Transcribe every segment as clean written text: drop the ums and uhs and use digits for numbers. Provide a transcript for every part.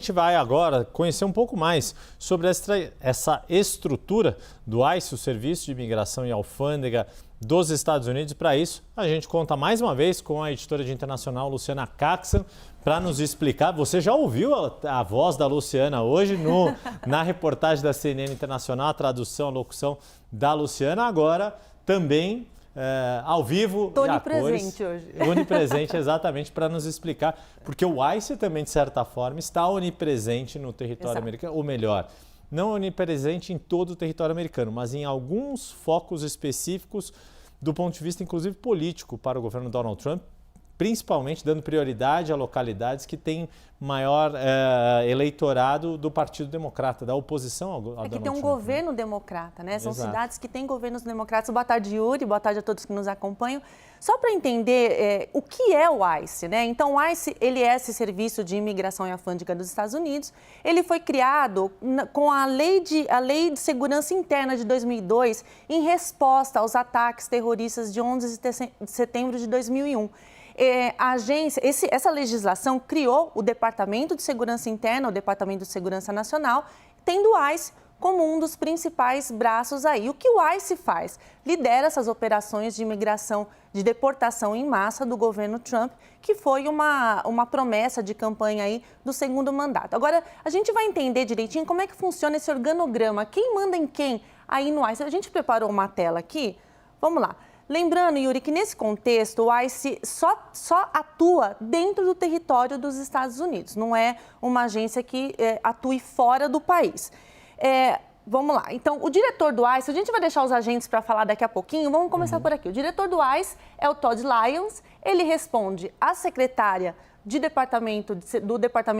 A gente vai agora conhecer um pouco mais sobre essa estrutura do ICE, o Serviço de Imigração e Alfândega dos Estados Unidos. Para isso, a gente conta mais uma vez com a editora de internacional Luciana Caxan para nos explicar. Você já ouviu a voz da Luciana hoje na reportagem da CNN Internacional, a tradução, a locução da Luciana. Agora também ao vivo. Estou onipresente hoje. Onipresente, exatamente, para nos explicar. Porque o ICE também, de certa forma, está onipresente no território americano. Ou melhor, não onipresente em todo o território americano, mas em alguns focos específicos do ponto de vista, inclusive, político para o governo Donald Trump, principalmente dando prioridade a localidades que têm maior eleitorado do Partido Democrata, da oposição ao Donald Trump. Que tem um governo democrata, né? São Exato. cidades que têm governos democratas. Boa tarde, Yuri. Boa tarde a todos que nos acompanham. Só para entender o que é o ICE, né? Então, o ICE, ele é esse Serviço de Imigração e Alfândega dos Estados Unidos. Ele foi criado com a Lei de Segurança Interna de 2002 em resposta aos ataques terroristas de 11 de setembro de 2001. Essa legislação criou o Departamento de Segurança Interna, o Departamento de Segurança Nacional, tendo o ICE como um dos principais braços aí. O que o ICE faz? Lidera essas operações de imigração, de deportação em massa do governo Trump, que foi uma promessa de campanha aí do segundo mandato. Agora, a gente vai entender direitinho como é que funciona esse organograma, quem manda em quem aí no ICE. A gente preparou uma tela aqui, vamos lá. Lembrando, Yuri, que nesse contexto o ICE só atua dentro do território dos Estados Unidos, não é uma agência que atue fora do país. Vamos lá, então o diretor do ICE, a gente vai deixar os agentes para falar daqui a pouquinho, vamos começar por aqui. O diretor do ICE é o Todd Lyons, ele responde à secretária do Departamento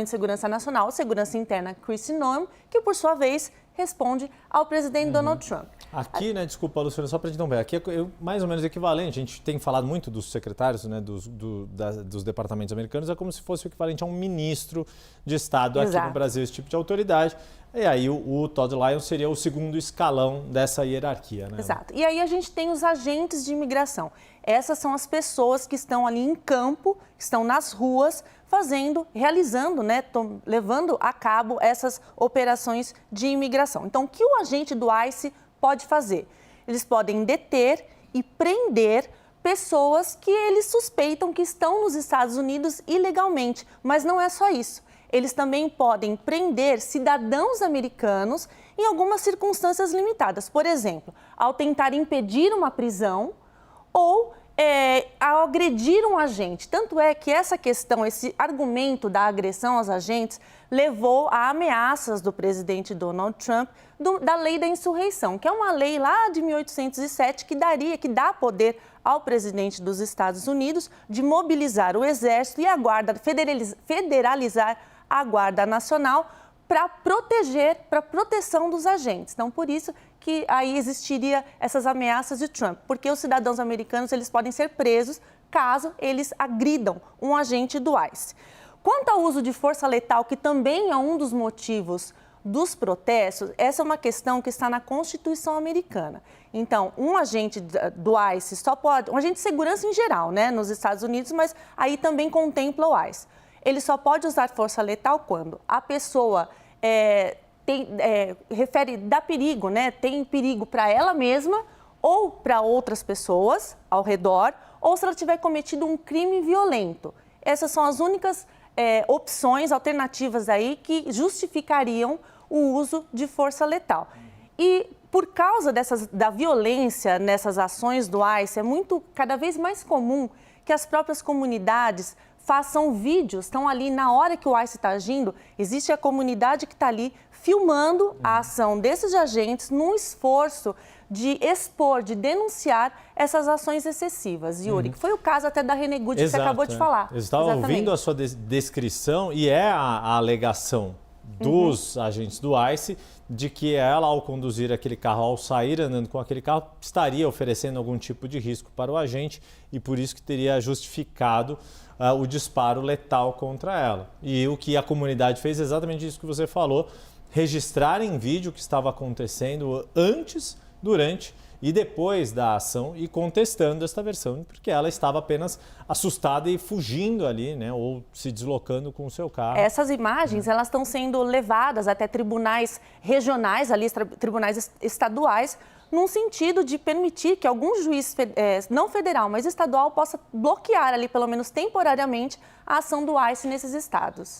de Segurança Nacional, Segurança Interna, Kristi Noem, que por sua vez responde ao presidente Donald Trump. Aqui, né, desculpa, Luciana, só para a gente não ver, aqui é mais ou menos equivalente, a gente tem falado muito dos secretários, né, dos departamentos americanos, é como se fosse o equivalente a um ministro de Estado aqui no Brasil, esse tipo de autoridade. E aí o Todd Lyons seria o segundo escalão dessa hierarquia, né? Exato. E aí a gente tem os agentes de imigração. Essas são as pessoas que estão ali em campo, que estão nas ruas, realizando, né, levando a cabo essas operações de imigração. Então, o que o agente do ICE pode fazer? Eles podem deter e prender pessoas que eles suspeitam que estão nos Estados Unidos ilegalmente, mas não é só isso. Eles também podem prender cidadãos americanos em algumas circunstâncias limitadas. Por exemplo, ao tentar impedir uma prisão ou ao agredir um agente. Tanto é que essa questão, esse argumento da agressão aos agentes, levou a ameaças do presidente Donald Trump da lei da insurreição, que é uma lei lá de 1807 que dá poder ao presidente dos Estados Unidos de mobilizar o exército e a guarda, federalizar a Guarda Nacional para proteção dos agentes. Então, por isso que aí existiria essas ameaças de Trump, porque os cidadãos americanos eles podem ser presos caso eles agridam um agente do ICE. Quanto ao uso de força letal, que também é um dos motivos dos protestos, essa é uma questão que está na Constituição americana. Então, um agente do ICE só pode, um agente de segurança em geral, né, nos Estados Unidos, mas aí também contempla o ICE. Ele só pode usar força letal quando a pessoa dá perigo, né? Tem perigo para ela mesma ou para outras pessoas ao redor, ou se ela tiver cometido um crime violento. Essas são as únicas opções, alternativas aí que justificariam o uso de força letal. E por causa da violência nessas ações do ICE, cada vez mais comum que as próprias comunidades façam vídeos, estão ali na hora que o ICE está agindo, existe a comunidade que está ali filmando a ação desses agentes num esforço de expor, de denunciar essas ações excessivas. Yuri, que foi o caso até da Renee Good, que você acabou de falar. Eu estava ouvindo a sua descrição e a alegação dos agentes do ICE de que ela, ao conduzir aquele carro, ao sair andando com aquele carro, estaria oferecendo algum tipo de risco para o agente e por isso que teria justificado o disparo letal contra ela. E o que a comunidade fez, exatamente isso que você falou, registrar em vídeo o que estava acontecendo antes, durante e depois da ação e contestando esta versão, porque ela estava apenas assustada e fugindo ali, né, ou se deslocando com o seu carro. Essas imagens, elas estão sendo levadas até tribunais regionais, ali, tribunais estaduais, num sentido de permitir que algum juiz, não federal, mas estadual, possa bloquear ali, pelo menos temporariamente, a ação do ICE nesses estados.